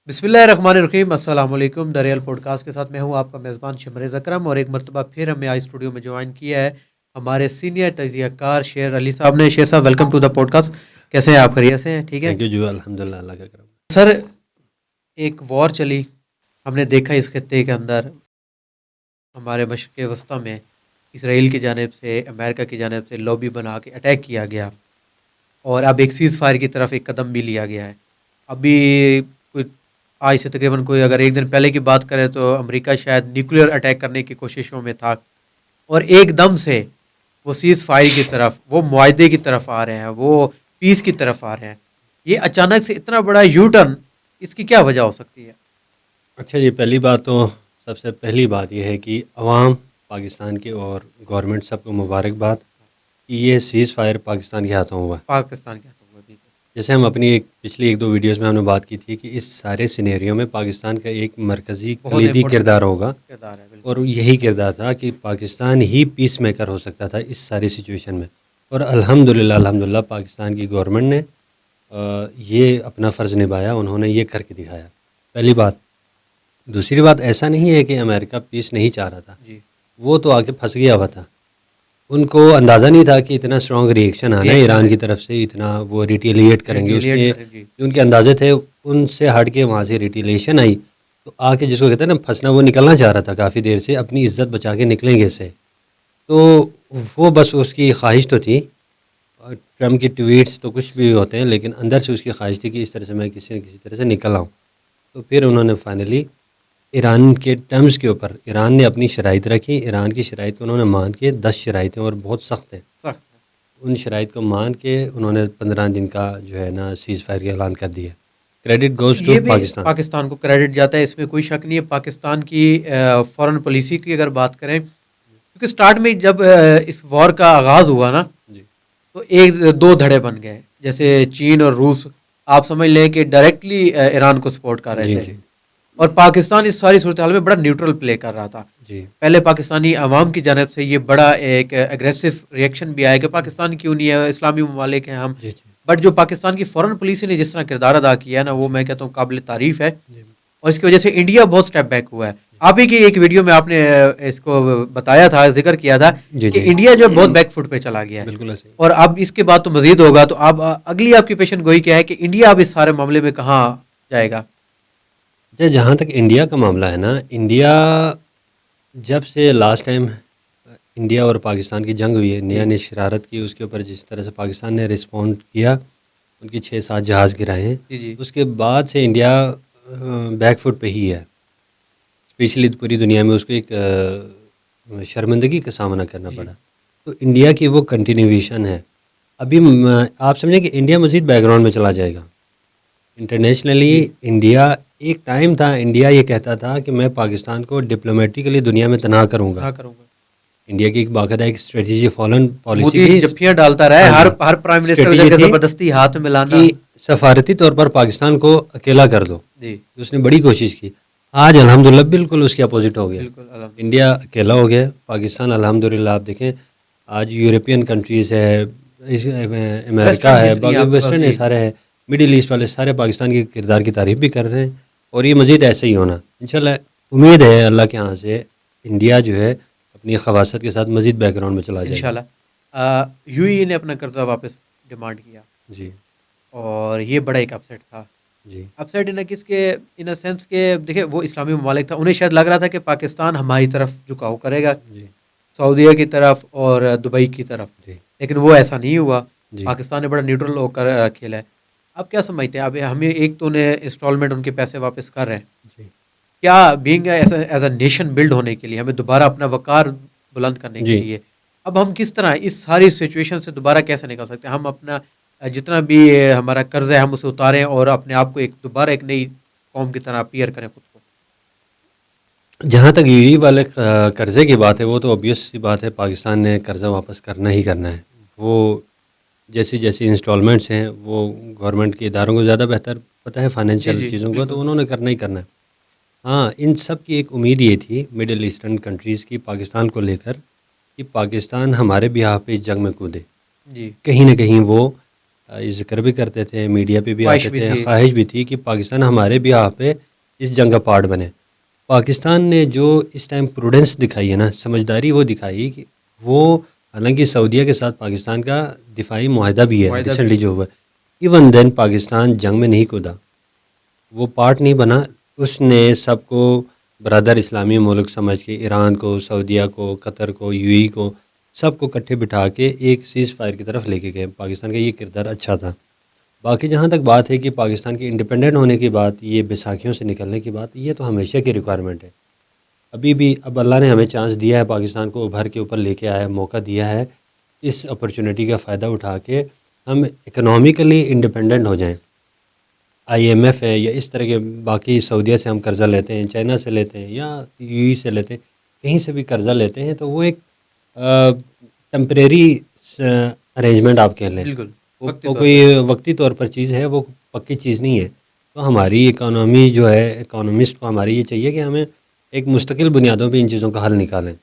بسم اللہ الرحمن الرحیم، السلام علیکم۔ دریال پوڈ کاسٹ کے ساتھ میں ہوں آپ کا میزبان شمریز اکرم، اور ایک مرتبہ پھر ہمیں آج اسٹوڈیو میں جوائن کیا ہے ہمارے سینئر تجزیہ کار شیر علی صاحب نے۔ شیر صاحب، welcome to the podcast. کیسے ہیں آپ؟ خیریت سے ہیں؟ ٹھیک ہے تھینک یو جو الحمد للہ اللہ کا کرم۔ سر، ایک وار چلی، ہم نے دیکھا اس خطے کے اندر ہمارے مشرق وسطیٰ میں اسرائیل کی جانب سے، امریکہ کی جانب سے لوبی بنا کے اٹیک کیا گیا، اور اب ایک سیز فائر کی طرف ایک قدم بھی لیا گیا ہے۔ ابھی کوئی آج سے تقریباً کوئی اگر ایک دن پہلے کی بات کریں تو امریکہ شاید نیوکلیئر اٹیک کرنے کی کوششوں میں تھا، اور ایک دم سے وہ سیز فائر کی طرف، وہ معاہدے کی طرف آ رہے ہیں، وہ پیس کی طرف آ رہے ہیں۔ یہ اچانک سے اتنا بڑا یو ٹرن، اس کی کیا وجہ ہو سکتی ہے؟ اچھا جی، پہلی بات تو سب سے پہلی بات یہ ہے کہ عوام پاکستان کی اور گورنمنٹ سب کو مبارکباد کہ یہ سیز فائر پاکستان کے ہاتھوں ہوا ہے۔ پاکستان کے ہاتھوں میں بھی جیسے ہم اپنی پچھلی ایک دو ویڈیوز میں ہم نے بات کی تھی کہ اس سارے سینیریو میں پاکستان کا ایک مرکزی بہت کلیدی امپورٹنٹ کردار ہوگا، کردار ہے، بالکل۔ اور یہی کردار تھا کہ پاکستان ہی پیس میکر ہو سکتا تھا اس ساری سچویشن میں، اور الحمدللہ پاکستان کی گورنمنٹ نے یہ اپنا فرض نبھایا، انہوں نے یہ کر کے دکھایا، پہلی بات۔ دوسری بات، ایسا نہیں ہے کہ امریکہ پیس نہیں چاہ رہا تھا، جی، وہ تو آ کے پھنس گیا ہوا تھا۔ ان کو اندازہ نہیں تھا کہ اتنا اسٹرانگ ریئیکشن آنا ہے ایران کی طرف سے، اتنا وہ ریٹیلیٹ کریں گے۔ اس کے جی، جو ان کے اندازے تھے ان سے ہٹ کے وہاں سے ریٹیلیشن آئی، تو آ کے جس کو کہتے ہیں نا پھنسنا، وہ نکلنا چاہ رہا تھا کافی دیر سے، اپنی عزت بچا کے نکلیں گے اسے، تو وہ بس اس کی خواہش تو تھی۔ ٹرمپ کی ٹویٹس تو کچھ بھی ہوتے ہیں، لیکن اندر سے اس کی خواہش تھی کہ اس طرح سے میں کسی نہ کسی طرح سے نکل آؤں۔ تو پھر انہوں نے فائنلی ایران کے ٹرمز کے اوپر، ایران نے اپنی شرائط رکھی، ایران کی شرائط کو انہوں نے مان کے، 10 شرائطیں اور بہت سخت ہیں، سخت ہے۔ ان شرائط کو مان کے انہوں نے 15 دن کا جو ہے نا سیز فائر کا اعلان کر دیا۔ کریڈٹ گوز ٹو یہ بھی پاکستان۔ پاکستان کو کریڈٹ جاتا ہے، اس میں کوئی شک نہیں ہے۔ پاکستان کی فورن پالیسی کی اگر بات کریں، کیونکہ سٹارٹ میں جب اس وار کا آغاز ہوا نا، جی تو ایک دو دھڑے بن گئے، جیسے چین اور روس، آپ سمجھ لیں کہ ڈائریکٹلی ایران کو سپورٹ کر رہے جی تھے، جی اور پاکستان اس ساری صورتحال میں بڑا نیوٹرل پلے کر رہا تھا۔ جی پہلے پاکستانی عوام کی جانب سے یہ بڑا ایک اگریسو ریئیکشن بھی آیا کہ پاکستان کیوں نہیں ہے، اسلامی ممالک ہیں ہم، جی جی بٹ جو پاکستان کی فورن پالیسی نے جس طرح کردار ادا کیا ہے نا، وہ میں کہتا ہوں قابل تعریف ہے، جی اور اس کی وجہ سے انڈیا بہت سٹیپ بیک ہوا ہے۔ آپ ہی کی ایک ویڈیو میں آپ نے اس کو بتایا تھا، ذکر کیا تھا جی کہ جی انڈیا جو بہت بیک فٹ پہ چلا گیا ہے، بالکل ایسے ہی۔ اور اب اس کے بعد تو مزید ہوگا، تو اب اگلی آپ کی پیشن گوئی کیا ہے کہ انڈیا اب اس سارے معاملے میں کہاں جائے گا؟ جہاں تک انڈیا کا معاملہ ہے نا، انڈیا جب سے لاسٹ ٹائم انڈیا اور پاکستان کی جنگ ہوئی ہے، انڈیا نے شرارت کی، اس کے اوپر جس طرح سے پاکستان نے رسپونڈ کیا، ان کی 6-7 جہاز گرائے ہیں، جی جی اس کے بعد سے انڈیا بیک فٹ پہ ہی ہے، اسپیشلی پوری دنیا میں اس کو ایک شرمندگی کا سامنا کرنا جی پڑا۔ تو انڈیا کی وہ کنٹینیویشن ہے۔ ابھی آپ سمجھیں کہ انڈیا مزید بیک گراؤنڈ میں چلا جائے گا انٹرنیشنلی۔ جی انڈیا ایک ٹائم تھا، انڈیا یہ کہتا تھا کہ میں پاکستان کو ڈپلومیٹیکلی دنیا میں تنہا کروں گا۔ کہاں کروں گا؟ انڈیا کی ایک باقاعدہ ایک اسٹریٹجی فالن پالیسی مودی تھی، جپیاں ڈالتا رہا ہے، ہاں جی، ہر پرائم منسٹر اسٹریٹجی جا کے تھی زبردستی ہاتھ میں لانا۔ کہ سفارتی طور پر پاکستان کو اکیلا کر دو، جی اس نے بڑی کوشش کی۔ آج الحمدللہ بالکل اس کے اپوزٹ ہو گیا، بالکل، الحمدللہ۔ انڈیا اکیلا ہو گیا، پاکستان الحمدللہ آپ دیکھیں آج یورپین کنٹریز ہے، امریکہ ویسٹرن ہے، جتنی باقی آپ کے پاس، ویسٹرن جی سارے ہیں، مڈل ایسٹ والے سارے پاکستان کے کردار کی تعریف بھی کر رہے ہیں، اور یہ مزید ایسے ہی ہونا انشاءاللہ۔ امید ہے اللہ کے ہاں سے انڈیا جو ہے اپنی خواصت کے ساتھ مزید بیک گراؤنڈ میں چلا جائے گا۔ انشاءاللہ۔ یو اے نے اپنا قرضہ واپس ڈیمانڈ کیا، جی اور یہ بڑا ایک اپسیٹ تھا۔ جی اپسیٹ ان کس کے، ان سینس کے، دیکھیں وہ اسلامی ممالک تھا، انہیں شاید لگ رہا تھا کہ پاکستان ہماری طرف جھکاؤ کرے گا، جی سعودیہ کی طرف اور دبئی کی طرف، جی لیکن وہ ایسا نہیں ہوا۔ جی پاکستان نے بڑا نیوٹرل ہو کر کھیلا ہے۔ اب کیا سمجھتے ہیں؟ اب ہمیں ایک تو انہیں انسٹالمنٹ ان کے پیسے واپس کر رہے ہیں، جی کیا being as a nation build ہونے کے لیے، ہمیں دوبارہ اپنا وقار بلند کرنے کے جی لیے، اب ہم کس طرح اس ساری سچویشن سے دوبارہ کیسے نکل سکتے ہیں؟ ہم اپنا جتنا بھی ہمارا قرض ہے ہم اسے اتاریں، اور اپنے آپ کو ایک دوبارہ ایک نئی قوم کی طرح اپیئر کریں خود کو۔ جہاں تک یو والے قرضے کی بات ہے، وہ تو obvious سی بات ہے، پاکستان نے قرضہ واپس کرنا ہی کرنا ہے۔ وہ جیسی جیسی انسٹالمنٹس ہیں وہ گورنمنٹ کے اداروں کو زیادہ بہتر پتہ ہے، جی فائنینشیل جی چیزوں کو، بالکل، تو انہوں نے کرنا ہی کرنا ہے۔ ہاں، ان سب کی ایک امید یہ تھی مڈل ایسٹرن کنٹریز کی پاکستان کو لے کر کہ پاکستان ہمارے بھی پہ اس جنگ میں کودے، جی کہیں نہ کہیں وہ یہ ذکر بھی کرتے تھے، میڈیا پہ بھی خواہش آتے بھی تھے، تھی۔ خواہش بھی تھی کہ پاکستان ہمارے بھی یہاں پہ اس جنگ کا پارٹ بنے۔ پاکستان نے جو اس ٹائم پروڈنس دکھائی ہے نا، سمجھداری وہ دکھائی کہ وہ، حالانکہ سعودیہ کے ساتھ پاکستان کا دفاعی معاہدہ بھی ہے معاہدہ بھی ریسنٹلی ہے۔ جو ہوا ہے، ایون دین پاکستان جنگ میں نہیں کودا، وہ پارٹ نہیں بنا، اس نے سب کو برادر اسلامی ملک سمجھ کے، ایران کو، سعودیہ کو، قطر کو، یو ای کو، سب کو کٹھے بٹھا کے ایک سیز فائر کی طرف لے کے گئے۔ پاکستان کا یہ کردار اچھا تھا۔ باقی جہاں تک بات ہے کہ پاکستان کے انڈیپینڈنٹ ہونے کی بات، یہ بیساکھیوں سے نکلنے کی بات، یہ تو ہمیشہ کی ریکوائرمنٹ ہے۔ ابھی بھی اب اللہ نے ہمیں چانس دیا ہے، پاکستان کو ابھر کے اوپر لے کے آیا ہے، موقع دیا ہے، اس اپرچونٹی کا فائدہ اٹھا کے ہم اکنامیکلی انڈیپینڈنٹ ہو جائیں۔ آئی ایم ایف ہے یا اس طرح کے باقی، سعودیہ سے ہم قرضہ لیتے ہیں، چائنا سے لیتے ہیں یا یو ای سے لیتے ہیں، کہیں سے بھی قرضہ لیتے ہیں تو وہ ایک ٹمپریری ارینجمنٹ آپ کہہ لیں، بالکل، وہ وقتی وہ طور پہ۔ کوئی وقتی طور پر چیز ہے، وہ پکی چیز نہیں ہے۔ تو ہماری اکانومی جو ہے، اکانومسٹ کو ہماری یہ چاہیے کہ ہمیں ایک مستقل بنیادوں پہ ان چیزوں کا حل نکالیں۔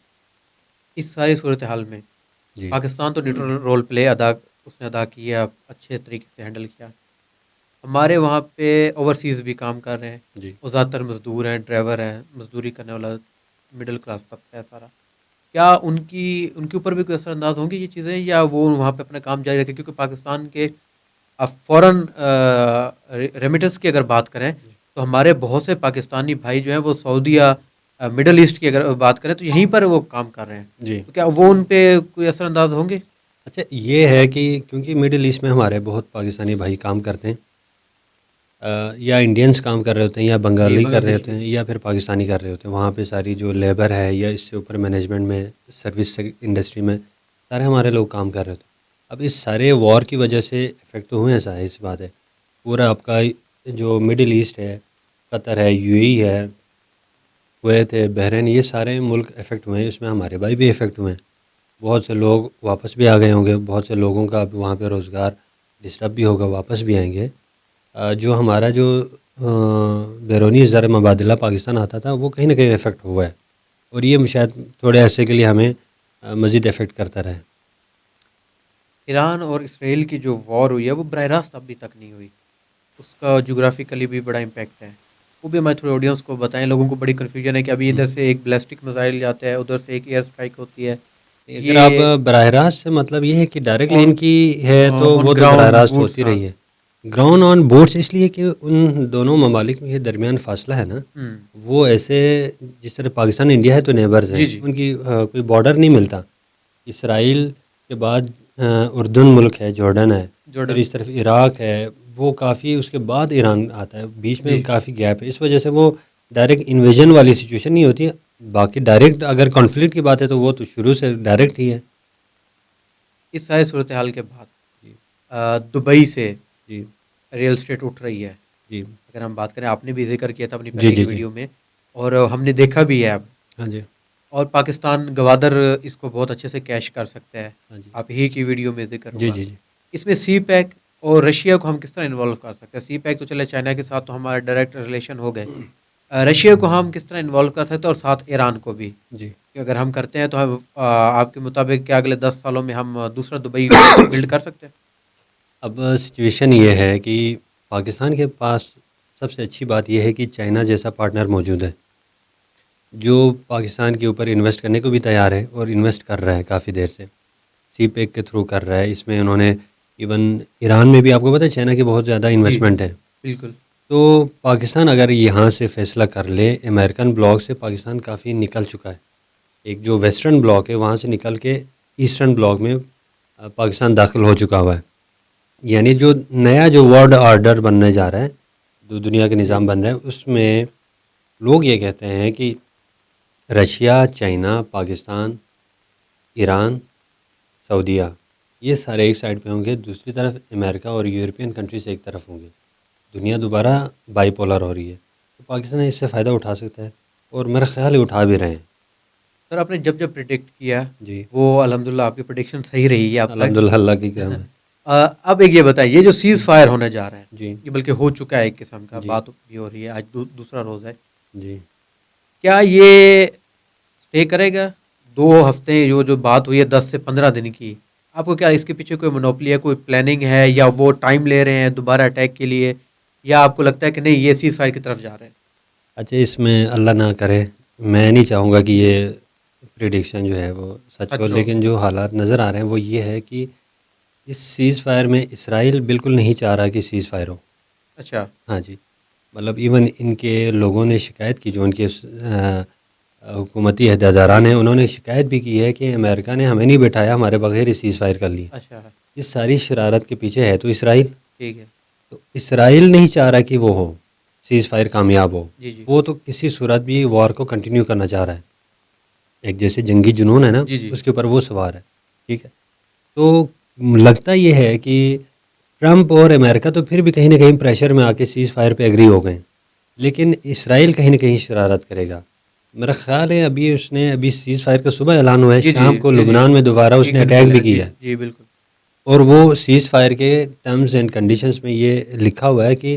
اس ساری صورتحال میں جی پاکستان تو نیوٹرل رول پلے اس نے ادا کیا، اچھے طریقے سے ہینڈل کیا۔ ہمارے وہاں پہ اوورسیز بھی کام کر رہے ہیں، جی وہ زیادہ تر مزدور ہیں، ڈرائیور ہیں، مزدوری کرنے والا مڈل کلاس طبقہ ہے سارا۔ کیا ان کے اوپر بھی کوئی اثر انداز ہوں گی یہ چیزیں، یا وہ وہاں پہ اپنا کام جاری رکھیں؟ کیونکہ پاکستان کے اب فورن ریمیٹنس کی اگر بات کریں تو ہمارے بہت سے پاکستانی بھائی جو ہیں وہ سعودیہ، مڈل ایسٹ کی اگر بات کریں تو یہیں پر وہ کام کر رہے ہیں، جی تو کیا وہ ان پہ کوئی اثر انداز ہوں گے؟ اچھا، یہ ہے کہ کیونکہ مڈل ایسٹ میں ہمارے بہت پاکستانی بھائی کام کرتے ہیں، یا انڈینس کام کر رہے ہوتے ہیں، یا جی، بنگالی کر بنگلہ رہے دیش ہوتے بھی۔ ہیں، یا پھر پاکستانی کر رہے ہوتے ہیں۔ وہاں پہ ساری جو لیبر ہے یا اس سے اوپر مینجمنٹ میں، سروس انڈسٹری میں، سارے ہمارے لوگ کام کر رہے ہوتے ہیں۔ اب اس سارے وار کی وجہ سے افیکٹ ہوئے ہیں، ظاہر سی بات ہے۔ پورا آپ کا جو مڈل ایسٹ ہے، قطر ہے، یو ای ہے، کویت ہے، بحرین، یہ سارے ملک افیکٹ ہوئے ہیں، اس میں ہمارے بھائی بھی افیکٹ ہوئے ہیں۔ بہت سے لوگ واپس بھی آ گئے ہوں گے، بہت سے لوگوں کا اب وہاں پہ روزگار ڈسٹرب بھی ہوگا، واپس بھی آئیں گے۔ جو ہمارا جو بیرونی زر مبادلہ پاکستان آتا تھا، وہ کہیں نہ کہیں افیکٹ ہوا ہے، اور یہ شاید تھوڑے عرصے کے لیے ہمیں مزید افیکٹ کرتا رہے۔ ایران اور اسرائیل کی جو وار ہوئی ہے وہ براہ راست ابھی تک نہیں ہوئی، اس کا جغرافیکلی بھی بڑا امپیکٹ ہے۔ وہ بھی ہمارے تھوڑے آڈینس کو بتائیں، لوگوں کو بڑی کنفیوژن ہے کہ ابھی ادھر سے ایک بیلسٹک میزائل جاتا ہے، ادھر سے ایک ایئر اسٹرائک ہوتی ہے۔ اگر آپ یہ براہ راست سے مطلب یہ ہے کہ ڈائریکٹلی آن ان کی ہے تو آن وہ تو براہ گراؤنڈ راست بوٹس، ہوتی ہاں۔ رہی ہے۔ گراؤنڈ آن بورڈس اس لیے کہ ان دونوں ممالک میں یہ درمیان فاصلہ ہے نا، ہوں، وہ ایسے جس طرح پاکستان انڈیا ہے تو نیبرز ہیں، جی جی، ان کی کوئی بارڈر نہیں ملتا۔ اسرائیل کے بعد اردن ملک ہے، جارڈن ہے، پھر جارڈن، اس طرف عراق ہے، وہ کافی، اس کے بعد ایران آتا ہے، بیچ میں جی۔ کافی گیپ ہے، اس وجہ سے وہ ڈائریکٹ انویژن والی سچویشن نہیں ہوتی ہے۔ باقی ڈائریکٹ اگر کانفلکٹ کی بات ہے تو وہ تو شروع سے ڈائریکٹ ہی ہے۔ اس سارے صورتحال کے بعد جی دبئی سے جی ریئل اسٹیٹ اٹھ رہی ہے، جی اگر ہم بات کریں، آپ نے بھی ذکر کیا تھا اپنی جی پہلے کی جی جی ویڈیو میں، اور ہم نے دیکھا بھی ہے اب، ہاں جی اور پاکستان گوادر اس کو بہت اچھے سے کیش کر سکتا ہے، ہاں جی آپ ہی کی ویڈیو میں ذکر جی ہوا۔ جی جی اس میں سی پیک اور رشیا کو ہم کس طرح انوالو کر سکتے ہیں؟ سی پیک تو چلے چائنا کے ساتھ تو ہمارے ڈائریکٹ ریلیشن ہو گئے، رشیا کو ہم کس طرح انوالو کر سکتے ہیں، اور ساتھ ایران کو بھی، جی۔ کہ اگر ہم کرتے ہیں تو ہم آپ کے مطابق کیا اگلے 10 سالوں میں ہم دوسرا دبئی بلڈ کر سکتے ہیں؟ اب سچویشن یہ ہے کہ پاکستان کے پاس سب سے اچھی بات یہ ہے کہ چائنا جیسا پارٹنر موجود ہے، جو پاکستان کے اوپر انویسٹ کرنے کو بھی تیار ہے، اور انویسٹ کر رہا ہے کافی دیر سے، سی پیک کے تھرو کر رہا ہے۔ اس میں انہوں نے ایون ایران میں بھی، آپ کو پتہ ہے چائنا کی بہت زیادہ جی، انویسٹمنٹ ہے۔ بالکل، تو پاکستان اگر یہاں سے فیصلہ کر لے، امریکن بلاک سے پاکستان کافی نکل چکا ہے، ایک جو ویسٹرن بلاک ہے وہاں سے نکل کے ایسٹرن بلاک میں پاکستان داخل ہو چکا ہوا ہے۔ یعنی جو نیا جو ورلڈ آرڈر بننے جا رہا ہے، جو دنیا کے جی، نظام بن رہا ہے، اس میں لوگ یہ کہتے ہیں کہ رشیا، چائنا، پاکستان، ایران، سعودیہ، یہ سارے ایک سائڈ پہ ہوں گے، دوسری طرف امریکہ اور یورپین کنٹریز ایک طرف ہوں گے۔ دنیا دوبارہ بائی پولر ہو رہی ہے، تو پاکستان اس سے فائدہ اٹھا سکتا ہے، اور میرا خیال ہے اٹھا بھی رہے ہیں۔ سر آپ نے جب پریڈکٹ کیا جی وہ الحمدللہ آپ کی پریڈکشن صحیح رہی ہے اب تک۔ الحمدللہ، اللہ کی کرم ہے۔ اب ایک یہ بتائیے، یہ جو سیز فائر ہونے جا رہا ہے، جی یہ بلکہ ہو چکا ہے، ایک قسم کا جی بات بھی ہو رہی ہے، آج دوسرا روز ہے، جی کیا یہ اسٹے کرے گا 2 ہفتے؟ جو بات ہوئی ہے 10 سے 15 دن کی، آپ کو کیا اس کے پیچھے کوئی منوپلی ہے، کوئی پلاننگ ہے، یا وہ ٹائم لے رہے ہیں دوبارہ اٹیک کے لیے، یا آپ کو لگتا ہے کہ نہیں یہ سیز فائر کی طرف جا رہے ہیں؟ اچھا اس میں اللہ نہ کرے، میں نہیں چاہوں گا کہ یہ پریڈکشن جو ہے وہ سچ ہو، سچ ہو۔ لیکن جو حالات نظر آ رہے ہیں وہ یہ ہے کہ اس سیز فائر میں اسرائیل بالکل نہیں چاہ رہا کہ سیز فائر ہو۔ اچھا ہاں جی، مطلب ایون ان کے لوگوں نے شکایت کی، جو ان کے حکومتی جی عہدیداران ہیں، جی انہوں نے شکایت بھی کی ہے کہ امریکہ نے ہمیں نہیں بٹھایا، ہمارے بغیر ہی سیز فائر کر لی۔ اچھا اس ساری شرارت کے پیچھے ہے تو اسرائیل، ٹھیک ہے تو اسرائیل نہیں چاہ رہا کہ وہ ہو، سیز فائر کامیاب ہو، جی جی وہ تو کسی صورت بھی وار کو کنٹینیو کرنا چاہ رہا ہے، ایک جیسے جنگی جنون ہے نا، جی جی اس کے اوپر وہ سوار ہے، ٹھیک ہے۔ تو لگتا یہ ہے کہ ٹرمپ اور امریکہ تو پھر بھی کہیں نہ کہیں پریشر میں آ کے سیز فائر پہ ایگری ہو گئے ہیں، لیکن اسرائیل کہیں نہ کہیں شرارت کرے گا۔ میرا خیال ہے ابھی سیز فائر کا صبح اعلان ہوا ہے، جی جی شام کو جی جی لبنان میں دوبارہ اس نے ٹھیک اٹیک نکل بھی ہے، جی کیا ہے، جی بالکل اور وہ سیز فائر کے ٹرمز اینڈ کنڈیشنز میں یہ لکھا ہوا ہے کہ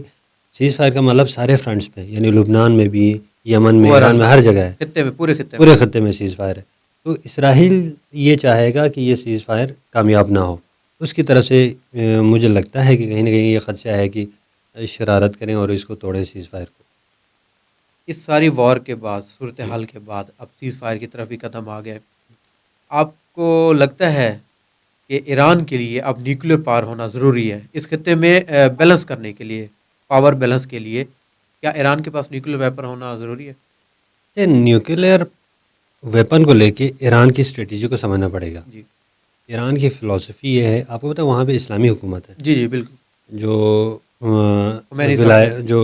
سیز فائر کا مطلب سارے فرنٹس پہ، یعنی لبنان میں بھی، یمن میں، اوور ایران آل میں، ہر جگہ ہے، خطے میں، پورے خطے میں۔ پورے خطے میں سیز فائر ہے۔ تو اسرائیل یہ چاہے گا کہ یہ سیز فائر کامیاب نہ ہو، اس کی طرف سے مجھے لگتا ہے کہ کہیں نہ کہیں یہ خدشہ ہے کہ شرارت کریں اور اس کو توڑیں سیز فائر کو۔ اس ساری وار کے بعد، جی صورتحال کے بعد، اب سیز فائر کی طرف بھی قدم آ گئے، آپ کو لگتا ہے کہ ایران کے لیے اب نیوکلیر پاور ہونا ضروری ہے اس خطے میں بیلنس کرنے کے لیے، پاور بیلنس کے لیے؟ کیا ایران کے پاس نیوکلیر ویپن ہونا ضروری ہے؟ یہ نیوکلیر ویپن کو لے کے ایران کی اسٹریٹجی کو سمجھنا پڑے گا۔ جی ایران کی فلسفی یہ ہے، آپ کو پتہ ہے وہاں پہ اسلامی حکومت ہے، جی جی بالکل، جو خمینی صاحب نے، جو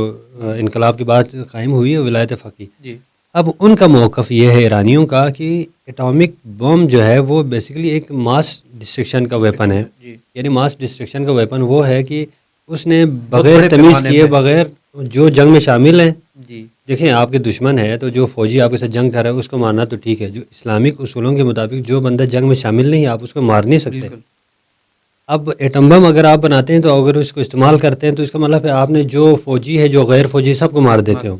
انقلاب کے بعد قائم ہوئی ہے، ولایت فقیہ۔ جی اب ان کا موقف یہ ہے ایرانیوں کا کہ اٹامک بم جو ہے وہ بیسیکلی ایک ماس ڈسٹرکشن کا ویپن ہے، ڈسٹرکشن ہے، جی یعنی ماس ڈسٹرکشن کا ویپن وہ ہے کہ اس نے بہت بغیر بڑے تمیز پیمانے کیے، پہ، بغیر جو جنگ میں شامل ہیں، جی دیکھیں آپ کے دشمن ہے تو جو فوجی آپ کے ساتھ جنگ کر رہا ہے اس کو مارنا تو ٹھیک ہے، جو اسلامک اصولوں کے مطابق جو بندہ جنگ میں شامل نہیں ہے آپ اس کو مار نہیں سکتے۔ بالکل اب ایٹم بم اگر آپ بناتے ہیں تو اگر اس کو استعمال کرتے ہیں تو اس کا مطلب ہے آپ نے جو فوجی ہے جو غیر فوجی سب کو مار دیتے ہو،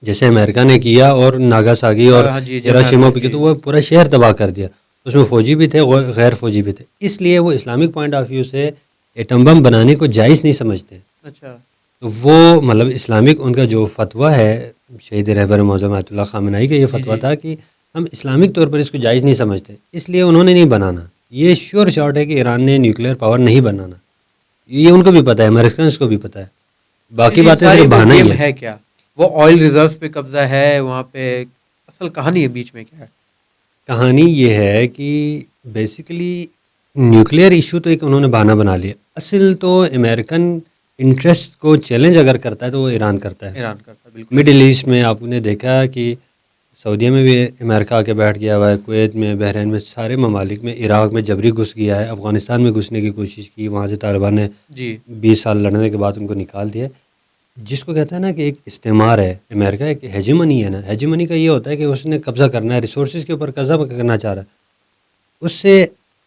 جیسے امریکہ نے کیا اور ناگاساکی اور ہاں جی ہیروشیما جرنل پہ کیا، جی تو وہ پورا شہر تباہ کر دیا، اس میں فوجی بھی تھے غیر فوجی بھی تھے، اس لیے وہ اسلامک پوائنٹ آف ویو سے ایٹم بم بنانے کو جائز نہیں سمجھتے۔ اچھا تو وہ مطلب اسلامک ان کا جو فتویٰ ہے، شہید رہبر معظم آیت اللہ خامنہ ای کا یہ جی فتویٰ جی تھا کہ ہم اسلامک طور پر اس کو جائز نہیں سمجھتے، اس لیے انہوں نے نہیں بنانا۔ یہ شیور شاٹ ہے کہ ایران نے نیوکلیر پاور نہیں بنانا، یہ ان کو بھی پتہ ہے، امریکنس کو بھی پتہ ہے، باقی یہ باتیں ساری صرف وہ بہانا ہی گیم ہے۔ ہے کیا؟ وہ آئل ریزروز پہ قبضہ ہے وہاں پہ؟ اصل کہانی ہے بیچ میں کیا ہے؟ کہانی یہ ہے کہ بیسیکلی نیوکلیئر ایشو تو ایک انہوں نے بہانہ بنا لیا، اصل تو امریکن انٹرسٹ کو چیلنج اگر کرتا ہے تو وہ ایران کرتا ہے۔ ایران کرتا، بالکل مڈل صحیح۔ ایسٹ میں آپ نے دیکھا کہ سعودیہ میں بھی امریکہ آ کے بیٹھ گیا ہوا ہے، کویت میں، بحرین میں، سارے ممالک میں، عراق میں جبری گھس گیا ہے، افغانستان میں گھسنے کی کوشش کی، وہاں سے طالبان نے جی 20 سال لڑنے کے بعد ان کو نکال دیا۔ جس کو کہتا ہے نا کہ ایک استعمار ہے، امریکہ ایک ہیجمنی ہے نا، ہیجمنی کا یہ ہوتا ہے کہ اس نے قبضہ کرنا ہے، ریسورسز کے اوپر قبضہ کرنا چاہ رہا ہے۔ اس سے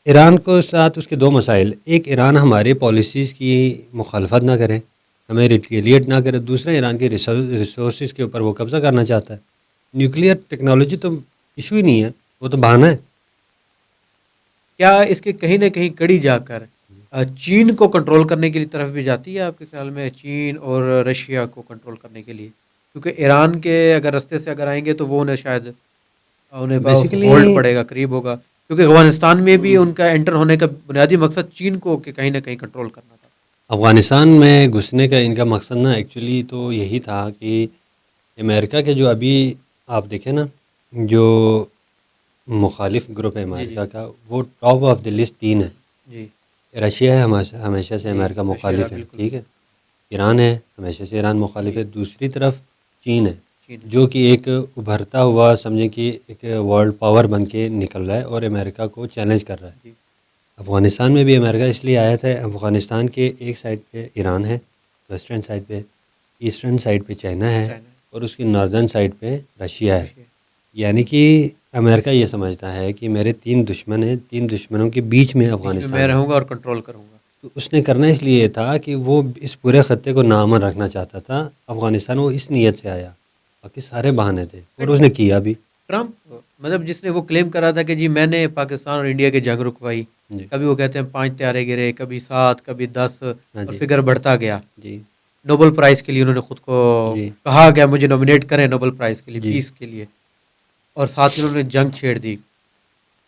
ایران کو ساتھ اس کے دو مسائل، ایک ایران ہماری پالیسیز کی مخالفت نہ کرے، ہمیں ریٹیلیٹ نہ کرے، دوسرا ایران کے ریسورسز کے اوپر وہ قبضہ کرنا چاہتا ہے۔ نیوکلیئر ٹیکنالوجی تو ایشو ہی نہیں ہے، وہ تو بہانہ ہے۔ کیا اس کے کہیں نہ کہیں کڑی جا کر چین کو کنٹرول کرنے کی طرف بھی جاتی ہے آپ کے خیال میں؟ چین اور رشیا کو کنٹرول کرنے کے لیے، کیونکہ ایران کے اگر رستے سے اگر آئیں گے تو وہ انہیں شاید انہیں بس بیسیکلی ہولڈ پڑے گا، قریب ہوگا، کیونکہ افغانستان میں بھی ان کا انٹر ہونے کا بنیادی مقصد چین کو کہ کہیں نہ کہیں کنٹرول کرنا تھا۔ افغانستان میں گھسنے کا ان کا مقصد نا ایکچولی تو یہی تھا کہ امریکہ کے جو ابھی آپ دیکھیں نا، جو مخالف گروپ ہے جی جی امریکہ کا، وہ ٹاپ آف دی لسٹ تین ہے۔ جی رشیا ہے، ہمیشہ سے جی امریکہ رشیا مخالف ہے، بالکل ٹھیک بالکل ہے۔ ایران ہے، ہمیشہ سے ایران مخالف جی ہے۔ دوسری طرف چین ہے، چین ہے جو کہ ایک ابھرتا ہوا سمجھیں کہ ایک ورلڈ پاور بن کے نکل رہا ہے اور امریکہ کو چیلنج کر رہا ہے۔ جی افغانستان میں بھی امریکہ اس لیے آیا تھا، افغانستان کے ایک سائڈ پہ ایران ہے، ویسٹرن سائڈ پہ، ایسٹرن سائڈ پہ چائنا ہے، چائنا اور اس کی ناردرن سائڈ پہ رشیا ہے۔ رشیا یعنی کہ امریکہ یہ سمجھتا ہے کہ میرے تین دشمن ہیں، تین دشمنوں کے بیچ میں بیچ میں میں افغانستان ہے۔ رہوں گا اور کنٹرول کروں گا۔ تو اس نے کرنا اس لیے تھا کہ وہ اس پورے خطے کو نامن رکھنا چاہتا تھا افغانستان، وہ اس نیت سے آیا، باقی سارے بہانے تھے اور اس نے کیا بھی۔ ٹرمپ مطلب جس نے وہ کلیم کرا تھا کہ جی میں نے پاکستان اور انڈیا کی جنگ رکوائی، جی کبھی وہ کہتے ہیں 5 طیارے گرے، کبھی 7، کبھی 10، ہاں اور جی فگر بڑھتا گیا۔ جی نوبل پرائز کے لیے انہوں نے خود کو جی کہا گیا مجھے نومینیٹ کریں نوبل پرائز کے لیے، جی پیس کے لیے، اور ساتھ ہی انہوں نے جنگ چھیڑ دی۔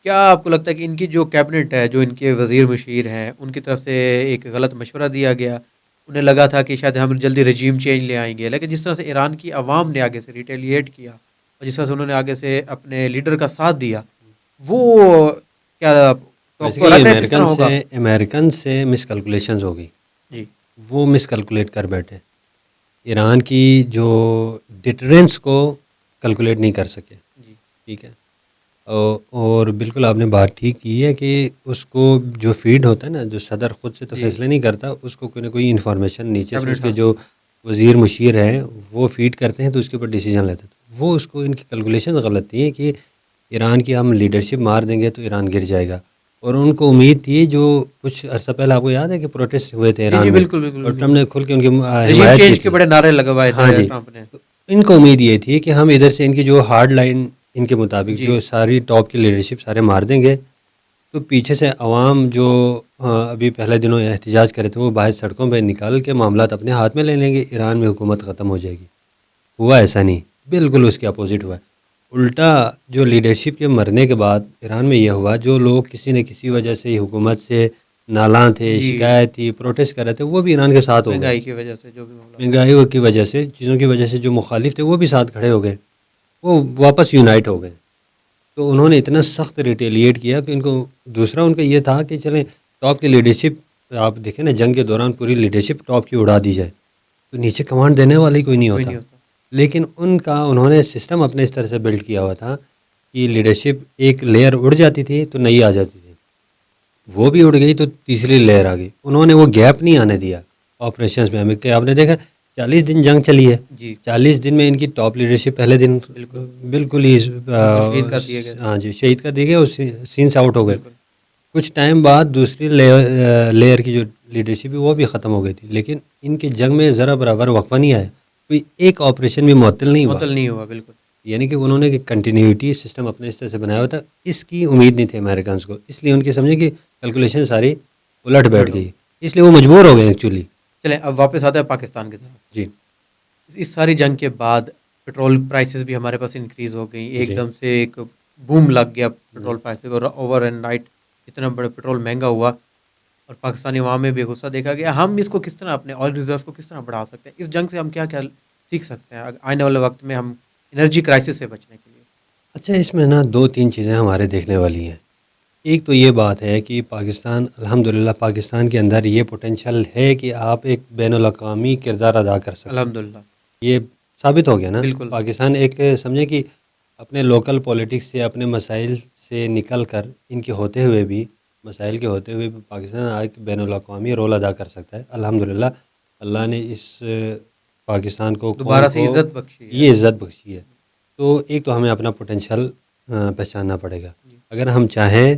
کیا آپ کو لگتا ہے کہ ان کی جو کیبنٹ ہے، جو ان کے وزیر مشیر ہیں، ان کی طرف سے ایک غلط مشورہ دیا گیا؟ انہیں لگا تھا کہ شاید ہم جلدی رجیم چینج لے آئیں گے، لیکن جس طرح سے ایران کی عوام نے آگے سے ریٹیلیٹ کیا، اور جس طرح سے انہوں نے آگے سے اپنے لیڈر کا ساتھ دیا، وہ کیا تو آپ کو بیسیکلی لگ رہا ہے کہ اس طرح ہوگا؟ امریکن سے مس کیلکولیشنز ہوگی، جی وہ مس کیلکولیٹ کر بیٹھے، ایران کی جو ڈیٹرنس کو کیلکولیٹ نہیں کر سکے، جی ٹھیک ہے، اور بالکل آپ نے بات ٹھیک کی ہے کہ اس کو جو فیڈ ہوتا ہے نا، جو صدر خود سے تو جی فیصلے نہیں کرتا، اس کو کوئی نہ کوئی انفارمیشن نیچے سے اس کیبنٹ کے ہاؤس جو وزیر مشیر ہیں وہ فیڈ کرتے ہیں، تو اس کے اوپر ڈیسیجن لیتے ہیں، وہ اس کو ان کی کیلکولیشن غلط تھی کہ ایران کی ہم لیڈرشپ مار دیں گے تو ایران گر جائے گا، اور ان کو امید تھی جو کچھ عرصہ پہلے آپ کو یاد ہے کہ پروٹیسٹ ہوئے تھے جی ایران جی میں، بالکل بالکل اور بالکل، ٹرمپ نے کھل کے ان کی رجیم حمایت کی چینج کے تھی، بڑے نعرے لگوائے ہاں تھے جی، ٹرمپ نے۔ تو ان کو امید یہ تھی کہ ہم ادھر سے ان کی جو ہارڈ لائن ان کے مطابق جی جو ساری ٹاپ کی لیڈرشپ سارے مار دیں گے، تو پیچھے سے عوام جو ابھی پہلے دنوں احتجاج کرے تھے وہ باہر سڑکوں پہ نکال کے معاملات اپنے ہاتھ میں لے لیں گے، ایران میں حکومت ختم ہو جائے گی۔ ہوا ایسا نہیں، بالکل اس کے اپوزٹ ہوا ہے، الٹا جو لیڈرشپ کے مرنے کے بعد ایران میں یہ ہوا، جو لوگ کسی نہ کسی وجہ سے حکومت سے نالاں تھے، جی شکایت تھی، پروٹیسٹ کر رہے تھے، وہ بھی ایران کے ساتھ ہو گئے، مہنگائی کی وجہ سے جو بھی معاملات ہیں۔ مہنگائی کی وجہ سے، چیزوں کی وجہ سے جو مخالف تھے وہ بھی ساتھ کھڑے ہو گئے، وہ واپس یونائٹ ہو گئے، تو انہوں نے اتنا سخت ریٹیلیٹ کیا کہ ان کو دوسرا ان کا یہ تھا کہ چلیں ٹاپ کی لیڈرشپ، آپ دیکھیں نا جنگ کے دوران پوری لیڈرشپ ٹاپ کی اڑا دی جائے تو نیچے کمانڈ دینے والی کوئی نہیں کوئی ہوتا، نہیں ہوتا۔ لیکن انہوں نے سسٹم اپنے اس طرح سے بلڈ کیا ہوا تھا کہ لیڈرشپ ایک لیئر اڑ جاتی تھی تو نئی آ جاتی تھی، وہ بھی اڑ گئی تو تیسری لیئر آ گئی، انہوں نے وہ گیپ نہیں آنے دیا آپریشنز میں، ہمیں کہ آپ نے دیکھا 40 دن جنگ چلی ہے، جی 40 دن میں ان کی ٹاپ لیڈرشپ پہلے دن بالکل، بالکل ہی ان کو شہید کر دیے گئے۔ ہاں جی شہید کر دی گئی اور سین سے آؤٹ ہو گئے، بالکل کچھ ٹائم بعد دوسری لیئر کی جو لیڈرشپ ہے وہ بھی ختم ہو گئی تھی، لیکن ان کی جنگ میں ذرا برابر وقفہ نہیں آیا، کوئی ایک آپریشن بھی معطل نہیں ہوا، معطل نہیں ہوا، بالکل یعنی کہ انہوں نے کہ کنٹینیوٹی سسٹم اپنے اس طرح سے بنایا ہوا تھا، اس کی امید نہیں تھی امریکنس کو، اس لیے ان کی سمجھے کہ کیلکولیشن ساری الٹ بیٹھ الٹ ہو گئی، گئی۔ اس لیے وہ مجبور ہو گئے ایکچولی۔ چلیں اب واپس آتے ہیں پاکستان کی طرف۔ جی اس ساری جنگ کے بعد پیٹرول پرائسز بھی ہمارے پاس انکریز ہو گئی، ایک جی دم سے ایک بوم لگ گیا جی پیٹرول پرائسز، اور اوور اینڈ نائٹ اتنا بڑا پیٹرول مہنگا ہوا، اور پاکستانی عوام میں بھی غصہ دیکھا گیا۔ ہم اس کو کس طرح اپنے آئل ریزرو کو کس طرح بڑھا سکتے ہیں؟ اس جنگ سے ہم کیا کیا سیکھ سکتے ہیں آنے والے وقت میں ہم انرجی کرائسس سے بچنے کے لیے؟ اچھا، اس میں نا 2-3 چیزیں ہمارے دیکھنے والی ہیں، ایک تو یہ بات ہے کہ پاکستان الحمدللہ پاکستان کے اندر یہ پوٹینشیل ہے کہ آپ ایک بین الاقوامی کردار ادا کر سکتے ہیں، الحمدللہ یہ ثابت ہو گیا نا، بالکل پاکستان ایک سمجھے کہ اپنے لوکل پولیٹکس سے اپنے مسائل سے نکل کر ان کے ہوتے ہوئے بھی مسائل کے ہوتے ہوئے بھی پاکستان ایک بین الاقوامی رول ادا کر سکتا ہے، الحمدللہ اللہ نے اس پاکستان کو قوم دوبارہ سے کو عزت بخشی ہے۔ یہ عزت بخشی ہے، تو ایک تو ہمیں اپنا پوٹینشیل پہچاننا پڑے گا، جی اگر ہم چاہیں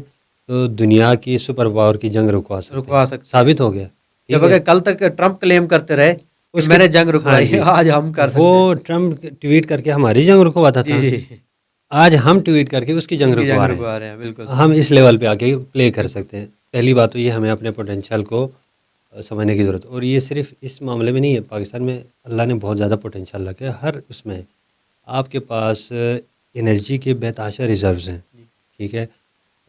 تو دنیا کی سپر پاور کی جنگ رکوا سکتے ہیں، رکوا سکتے ہیں۔ ثابت ہو گیا، ٹھیک جب ہے، اگر کل تک ٹرمپ کلیم کرتے رہے کہ اس کے میں نے جنگ ہاں رکوائی ہے، جی، آج ہم کر وہ سکتے ہیں۔ ٹرمپ ٹویٹ کر کے ہماری جنگ رکواتا جی تھا، جی آج ہم ٹویٹ کر کے اس کی جنگ ان کی جنگ رکوا رہے رکوا رہے ہیں، بالکل ہیں، ہم اس لیول پہ آ کے پلے کر بالکل سکتے ہیں، پہلی بات تو یہ ہمیں اپنے پوٹینشیل کو سمجھنے کی ضرورت ہے، اور یہ صرف اس معاملے میں نہیں ہے، پاکستان میں اللہ نے بہت زیادہ پوٹینشیل رکھا ہے، ہر اس میں آپ کے پاس انرجی کے بہتاشا ریزروز ہیں، جی ٹھیک ہے،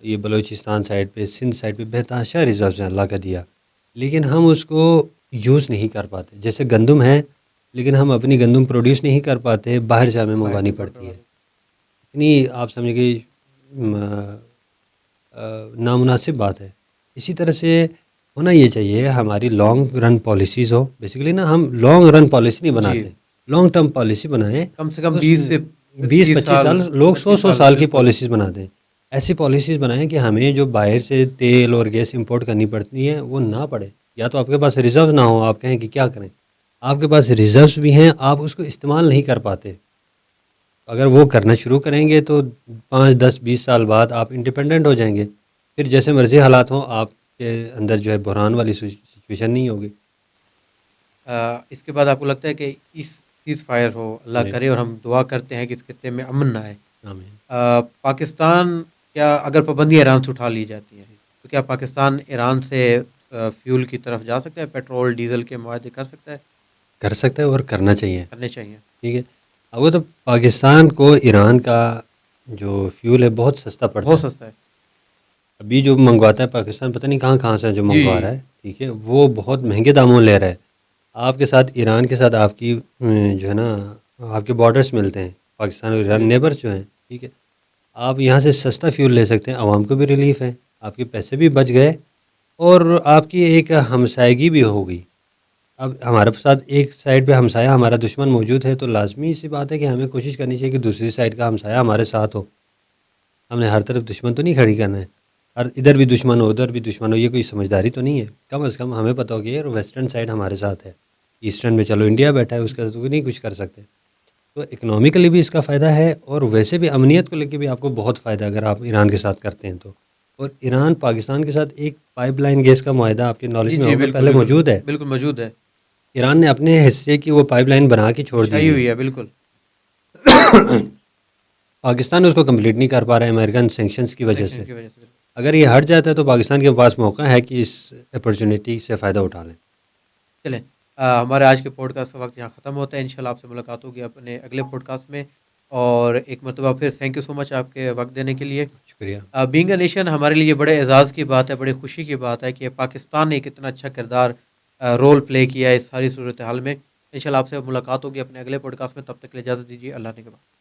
یہ بلوچستان سائڈ پہ سندھ سائڈ پہ بہتاشا ریزروز ہیں اللہ کا دیا، لیکن ہم اس کو یوز نہیں کر پاتے، جیسے گندم ہے لیکن ہم اپنی گندم پروڈیوس نہیں کر پاتے، باہر سے ہمیں باہر منگوانی سے پڑتی ہے، والے اتنی آپ سمجھیں کہ نامناسب بات ہے، اسی طرح سے ہونا یہ چاہیے ہماری لانگ رن پالیسیز ہو، بیسیکلی نا ہم لانگ رن پالیسی نہیں جی بناتے، لانگ ٹرم پالیسی بنائیں، کم سے کم اس 20 سے 20-25 سال، لوگ 100 25 100 سال سال کی بالکل پالیسیز بناتے ہیں، ایسی پالیسیز بنائیں کہ ہمیں جو باہر سے تیل اور گیس امپورٹ کرنی پڑتی ہیں وہ نہ پڑے، یا تو آپ کے پاس ریزرو نہ ہو، آپ کہیں کہ کیا کریں، آپ کے پاس ریزروز بھی ہیں، آپ اس کو استعمال نہیں کر پاتے، اگر وہ کرنا شروع کریں گے تو 5-10-20 سال بعد آپ انڈیپینڈنٹ ہو جائیں گے، پھر جیسے مرضی حالات ہوں آپ کے اندر جو ہے بحران والی سچویشن نہیں ہوگی۔ اس کے بعد آپ کو لگتا ہے کہ اس سیز فائر ہو، اللہ جی کرے، اور ہم دعا کرتے ہیں کہ اس خطے میں امن نہ آئے، آمین۔ پاکستان کیا اگر پابندیاں ایران سے اٹھا لی جاتی ہیں تو کیا پاکستان ایران سے فیول کی طرف جا سکتا ہے، پیٹرول ڈیزل کے معاہدے کر سکتا ہے؟ کر سکتا ہے اور کرنا چاہیے، کرنے چاہیے۔ ٹھیک ہے۔ اب وہ تو پاکستان کو ایران کا جو فیول ہے بہت سستا پڑتا بہت ہے، سستا ہے۔ ابھی جو منگواتا ہے پاکستان پتہ نہیں کہاں کہاں سے جو جی منگوا جی رہا ہے، ٹھیک ہے، وہ بہت مہنگے داموں لے رہا ہے۔ آپ کے ساتھ ایران کے ساتھ آپ کی جو ہے نا آپ کے بارڈرس ملتے ہیں، پاکستان اور ایران جی نیبر جو ہیں، ٹھیک ہے، آپ یہاں سے سستا فیول لے سکتے ہیں، عوام کو بھی ریلیف ہے، آپ کے پیسے بھی بچ گئے اور آپ کی ایک ہمسائیگی بھی ہو گئی۔ اب ہمارے ساتھ ایک سائڈ پہ ہمسایہ ہمارا دشمن موجود ہے تو لازمی سی بات ہے کہ ہمیں کوشش کرنی چاہیے کہ دوسری سائڈ کا ہمسایہ ہمارے ساتھ ہو۔ ہم نے ہر طرف دشمن تو نہیں کھڑی کرنا ہے، ہر ادھر بھی دشمن ہو ادھر بھی دشمن ہو، یہ کوئی سمجھداری تو نہیں ہے۔ کم از کم ہمیں پتہ ہو کہ یار ویسٹرن سائڈ ہمارے ساتھ ہے، ایسٹرن میں چلو انڈیا بیٹھا ہے، اس کا تو نہیں کچھ کر سکتے۔ تو اکنامیکلی بھی اس کا فائدہ ہے اور ویسے بھی امنیت کو لے کے بھی آپ کو بہت فائدہ ہے اگر آپ ایران کے ساتھ کرتے ہیں تو۔ اور ایران پاکستان کے ساتھ ایک پائپ لائن گیس کا معاہدہ آپ کے جی نالج میں جی، ہوگا بالکل پہلے بالکل موجود ہے، بالکل موجود ہے، ایران نے اپنے حصے کی وہ پائپ لائن بنا کے چھوڑ دی بچھائی ہوئی ہے۔ ہوئی ہے بالکل۔ پاکستان اس کو کمپلیٹ نہیں کر پا رہا ہے امریکن سینکشنز کی وجہ سیکشن سے۔ کی وجہ سے بالکل۔ اگر یہ ہٹ جاتا ہے تو پاکستان کے پاس موقع ہے کہ اس اپرچونیٹی سے فائدہ اٹھا لیں۔ چلیں، ہمارے آج کے پوڈ کاسٹ کا وقت یہاں ختم ہوتا ہے، انشاءاللہ آپ سے ملاقات ہوگی اپنے اگلے پوڈ کاسٹ میں، اور ایک مرتبہ پھر تھینک یو سو مچ آپ کے وقت دینے کے لیے۔ شکریہ۔ بینگ اے نیشن ہمارے لیے بڑے اعزاز کی بات ہے، بڑی خوشی کی بات ہے کہ پاکستان نے ایک اتنا اچھا کردار رول پلے کیا ہے اس ساری صورتحال میں۔ انشاءاللہ آپ سے ملاقات ہوگی اپنے اگلے پوڈ کاسٹ میں، تب تک کے لیے اجازت دیجیے، اللہ نے کے بعد۔